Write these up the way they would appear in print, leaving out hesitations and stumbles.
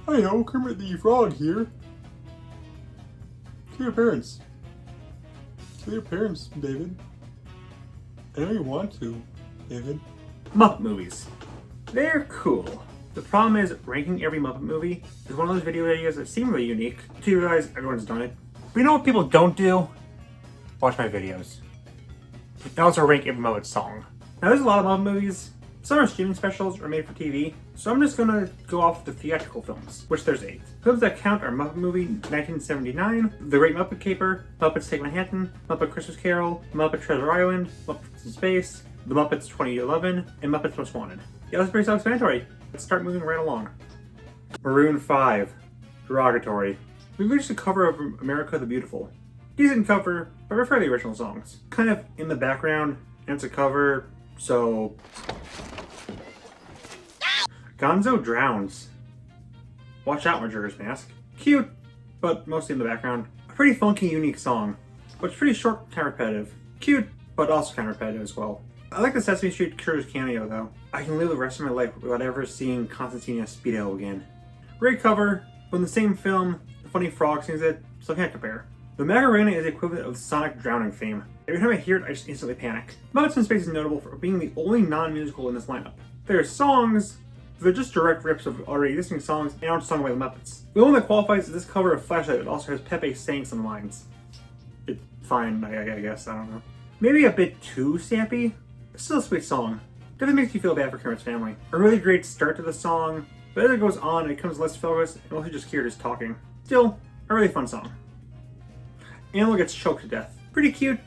Hi-ho, Kermit the Frog here. Kill your parents. Kill your parents, David. I know you want to, David. Muppet movies. They're cool. The problem is, ranking every Muppet movie is one of those video ideas that seem really unique until you realize everyone's done it. But you know what people don't do? Watch my videos. And also rank every Muppet song. Now there's a lot of Muppet movies. Some are streaming specials or made for TV, so I'm just gonna go off the theatrical films, which there's 8. Films that count are Muppet Movie 1979, The Great Muppet Caper, Muppets Take Manhattan, Muppet Christmas Carol, Muppet Treasure Island, Muppets in Space, The Muppets 2011, and Muppets Most Wanted. Yeah, that's pretty self-explanatory. Let's start moving right along. Maroon 5, Derogatory. We reached the cover of America the Beautiful. Decent cover, but refer to the original songs. Kind of in the background, and it's a cover, so... Gonzo Drowns. Watch out, Majora's Mask. Cute, but mostly in the background. A pretty funky, unique song, but it's pretty short and repetitive. Cute, but also kind of repetitive as well. I like the Sesame Street Cruise cameo though. I can live the rest of my life without ever seeing Constantine as Speedo again. Great cover, but in the same film, the funny frog sings it, so I can't compare. The Macarena is the equivalent of the Sonic drowning theme. Every time I hear it, I just instantly panic. Muppets in Space is notable for being the only non-musical in this lineup. There are songs, but they're just direct rips of already existing songs and aren't sung by the Muppets. The one that qualifies is this cover of Flashlight that also has Pepe saying some lines. It's fine, I guess, I don't know. Maybe a bit too sappy, but still a sweet song. Definitely makes you feel bad for Kermit's family. A really great start to the song, but as it goes on, it becomes less focused and mostly just Kyrus talking. Still, a really fun song. Animal gets choked to death. Pretty cute,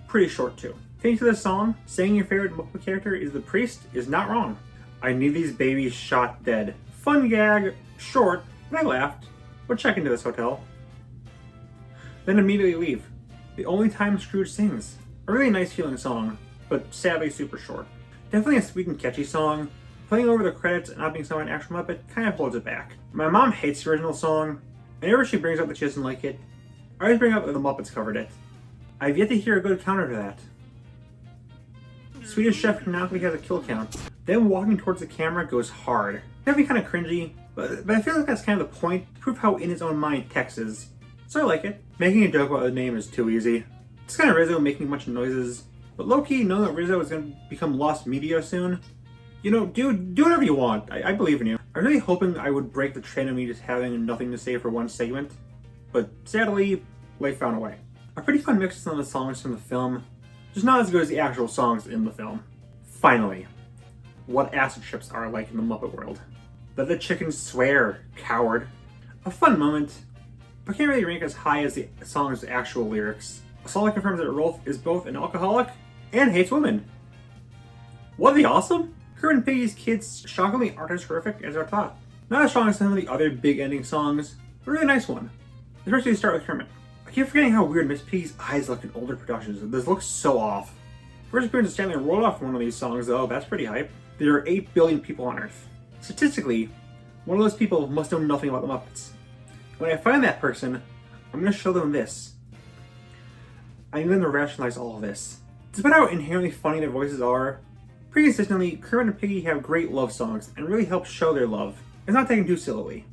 pretty short too. Thanks to this song, saying your favorite Muppet character is the priest is not wrong. I need these babies shot dead. Fun gag, short, and I laughed. We'll check into this hotel. Then immediately leave. The only time Scrooge sings. A really nice feeling song, but sadly super short. Definitely a sweet and catchy song. Playing over the credits and not being sung by an actual Muppet kind of holds it back. My mom hates the original song. Whenever she brings up that she doesn't like it, I always bring up that the Muppets covered it. I've yet to hear a good counter to that. Swedish Chef canonically has a kill count. Them walking towards the camera goes hard. Definitely kind of cringy, but I feel like that's kind of the point to prove how in his own mind Tex is. So I like it. Making a joke about the name is too easy. It's kind of Rizzo making a bunch of noises, but low-key knowing that Rizzo is going to become lost media soon, you know, do whatever you want. I believe in you. I'm really hoping I would break the trend of me just having nothing to say for one segment, but sadly, life found a way. A pretty fun mix of some of the songs from the film, just not as good as the actual songs in the film. Finally, what acid trips are like in the Muppet world. Let the chickens swear, coward. A fun moment, but can't really rank as high as the song's actual lyrics. A song that confirms that Rolf is both an alcoholic and hates women. Wasn't he awesome? Kermit and Piggy's kids shockingly aren't as horrific as I thought. Not as strong as some of the other big ending songs, but a really nice one. Especially to start with Kermit. I keep forgetting how weird Miss Piggy's eyes look in older productions. This looks so off. First appearance of Stanley Roloff in one of these songs though, that's pretty hype. There are 8 billion people on Earth. Statistically, one of those people must know nothing about the Muppets. When I find that person, I'm going to show them this. I need them to rationalize all of this. Despite how inherently funny their voices are, pretty consistently, Kermit and Piggy have great love songs and really help show their love. It's not taken too sillily.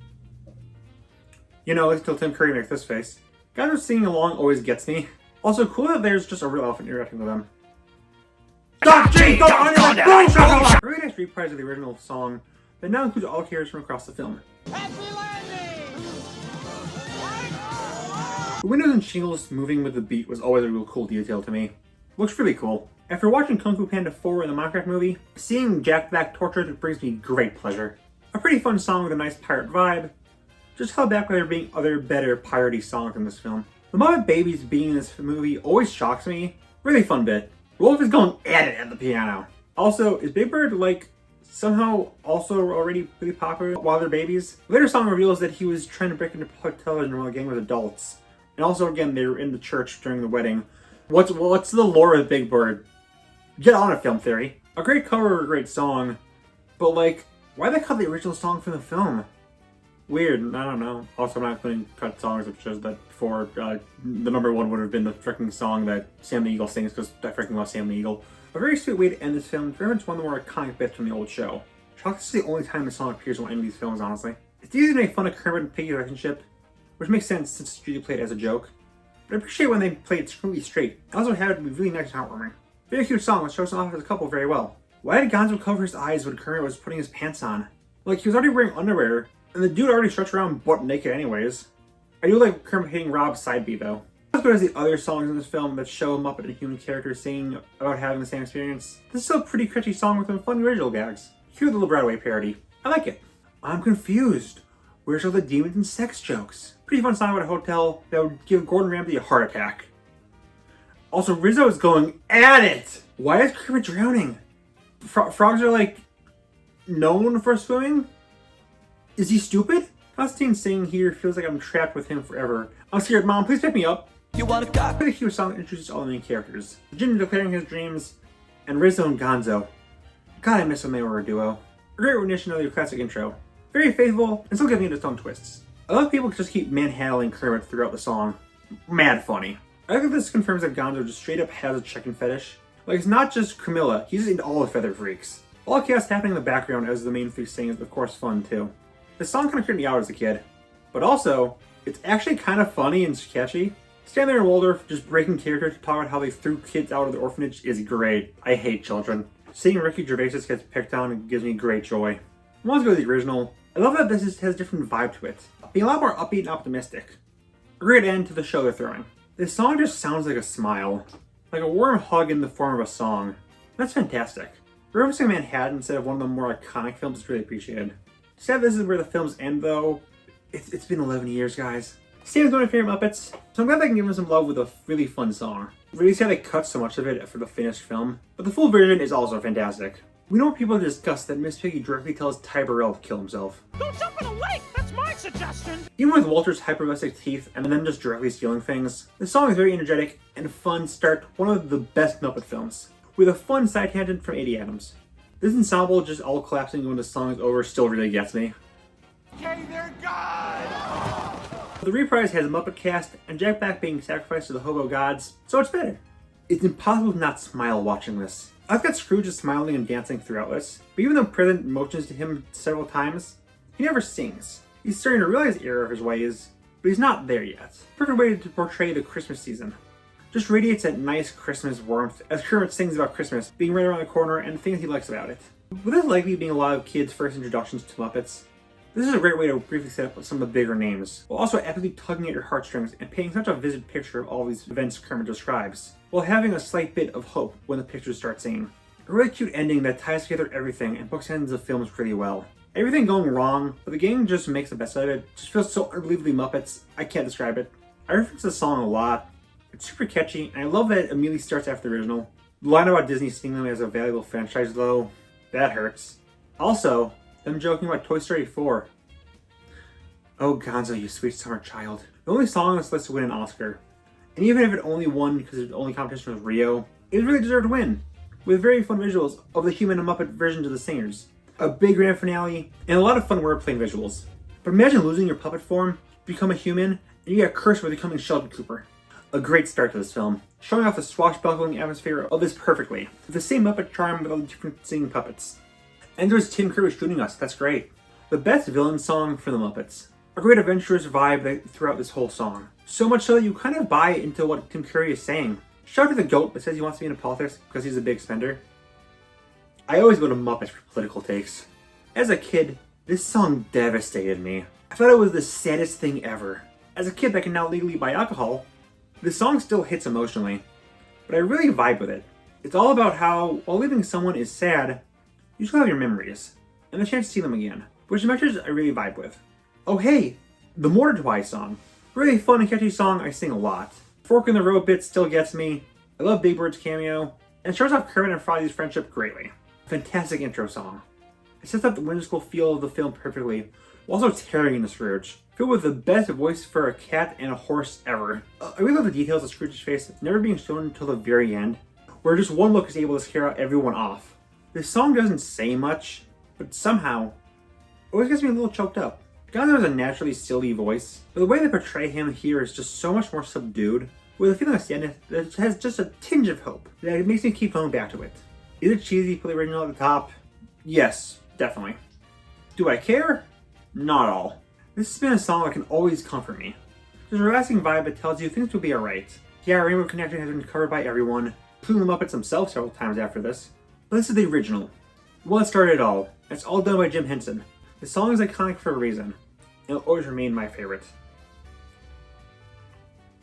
You know, until Tim Curry makes this face. Guys who's singing along always gets me. Also, cool that there's just a real elephant interacting with them. Really nice reprise of the original song that now includes all characters from across the film. The windows and shingles moving with the beat was always a real cool detail to me. Looks really cool. After watching Kung Fu Panda 4 in the Minecraft movie, seeing Jack Black tortured brings me great pleasure. A pretty fun song with a nice pirate vibe. Just held back by there being other better piratey songs in this film. The Muppet Babies being in this movie always shocks me. Really fun bit. Rolf is going at it at the piano. Also, is Big Bird, like, somehow also already pretty popular while they're babies? The later song reveals that he was trying to break into public television while the gang was adults. And also, again, they were in the church during the wedding. What's the lore of Big Bird? Get on it, Film Theory. A great cover of a great song, but like, why they cut the original song from the film? Weird, I don't know. Also, I'm not going to cut songs that shows that before the number one would have been the freaking song that Sam the Eagle sings because I freaking love Sam the Eagle. A very sweet way to end this film. Very much one of the more iconic bits from the old show. Shocked this is the only time the song appears in any of these films, honestly. It's easy to make fun of Kermit and Piggy's relationship, which makes sense since it's usually played as a joke. But I appreciate when they play it completely straight. I also have it to be really nice and heartwarming. Very cute song which shows them off as a couple very well. Why did Gonzo cover his eyes when Kermit was putting his pants on? Like, he was already wearing underwear, and the dude already stretched around butt naked anyways. I do like Kermit hitting Rob's side B though. Not as good as the other songs in this film that show Muppet and human characters singing about having the same experience. This is still a pretty catchy song with some fun original gags. Cute little Broadway parody. I like it. I'm confused. Where's all the demons and sex jokes? Pretty fun song about a hotel that would give Gordon Ramsay a heart attack. Also, Rizzo is going at it! Why is Kermit drowning? Frogs are like known for swimming? Is he stupid? Constantine singing here feels like I'm trapped with him forever. I'm scared, Mom, please pick me up. You want a cock? The cute song that introduces all the main characters. Jim declaring his dreams, and Rizzo and Gonzo. God, I miss when they were a duo. A great rendition of their classic intro. Very faithful, and still giving it its own twists. I love people just keep manhandling Kermit throughout the song. Mad funny. I think this confirms that Gonzo just straight up has a chicken fetish. Like, it's not just Camilla, he's into all the feather freaks. All chaos happening in the background as the main three sing is of course fun too. This song kind of creeped me out as a kid. But also, it's actually kind of funny and sketchy. Stanley and Waldorf just breaking character to talk about how they threw kids out of the orphanage is great. I hate children. Seeing Ricky Gervais gets picked on gives me great joy. I want to go to the original. I love that this has a different vibe to it, being a lot more upbeat and optimistic. A great end to the show they're throwing. This song just sounds like a smile. Like a warm hug in the form of a song. That's fantastic. Referencing Manhattan instead of one of the more iconic films is really appreciated. Sad this is where the films end though. It's been 11 years, guys. Same as one of my favorite Muppets, so I'm glad they can give him some love with a really fun song. Really sad they cut so much of it for the finished film, but the full version is also fantastic. We know people discuss that Miss Piggy directly tells Ty Burrell to kill himself. Don't jump in a lake! That's my suggestion! Even with Walter's hyper-realistic teeth and them just directly stealing things, the song is very energetic and fun start one of the best Muppet films, with a fun side tangent from 80 Adams. This ensemble just all collapsing when the song is over still really gets me. Okay, they're gone! The reprise has a Muppet cast and Jack Black being sacrificed to the hobo gods, so it's better. It's impossible to not smile watching this. I've got Scrooge just smiling and dancing throughout this, but even though President motions to him several times, he never sings. He's starting to realize the error of his ways, but he's not there yet. Perfect way to portray the Christmas season. Just radiates that nice Christmas warmth as Kermit sings about Christmas being right around the corner and the things he likes about it. With this likely being a lot of kids' first introductions to Muppets, this is a great way to briefly set up some of the bigger names, while also epically tugging at your heartstrings and painting such a vivid picture of all these events Kermit describes, while having a slight bit of hope when the pictures start singing. A really cute ending that ties together everything and bookends the films pretty well. Everything going wrong, but the gang just makes the best of it. It just feels so unbelievably Muppets, I can't describe it. I reference the song a lot. It's super catchy, and I love that it immediately starts after the original. The line about Disney seeing them as a valuable franchise though, that hurts. Also, them joking about Toy Story 4. Oh Gonzo, you sweet summer child. The only song on this list to win an Oscar. And even if it only won because the only competition was Rio, it really deserved to win. With very fun visuals of the human and Muppet versions of the singers. A big grand finale, and a lot of fun wordplay and visuals. But imagine losing your puppet form, become a human, and you get cursed with becoming Sheldon Cooper. A great start to this film, showing off the swashbuckling atmosphere of this perfectly, with the same Muppet charm with all the different singing puppets. And there's Tim Curry shooting us, that's great. The best villain song for the Muppets. A great adventurous vibe throughout this whole song. So much so that you kind of buy into what Tim Curry is saying. Shout out to the goat that says he wants to be into politics because he's a big spender. I always go to Muppets for political takes. As a kid, this song devastated me. I thought it was the saddest thing ever. As a kid that can now legally buy alcohol, this song still hits emotionally, but I really vibe with it. It's all about how, while leaving someone is sad, you still have your memories, and the chance to see them again, which message I really vibe with. Oh hey, the More to Twice song. Really fun and catchy song I sing a lot. Fork in the Road bit still gets me. I love Big Bird's cameo, and it shows off Kermit and Froggy's friendship greatly. Fantastic intro song. It sets up the whimsical feel of the film perfectly, while also tearing into Scrooge. Filled with the best voice for a cat and a horse ever. I really love the details of Scrooge's face never being shown until the very end, where just one look is able to scare everyone off. This song doesn't say much, but somehow, it always gets me a little choked up. Gonzo has a naturally silly voice, but the way they portray him here is just so much more subdued, with a feeling of sadness that has just a tinge of hope, that it makes me keep going back to it. Is it cheesy for the original at the top? Yes, definitely. Do I care? Not at all. This has been a song that can always comfort me. There's a relaxing vibe that tells you things will be alright. Yeah, Rainbow Connection has been covered by everyone, including the Muppets themselves several times after this. But this is the original. What started it all. It's all done by Jim Henson. The song is iconic for a reason. It'll always remain my favorite.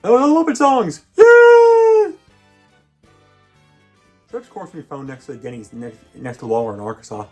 I love Muppet songs! Yeah! Church course can be found next to Denny's next to Walmart in Arkansas.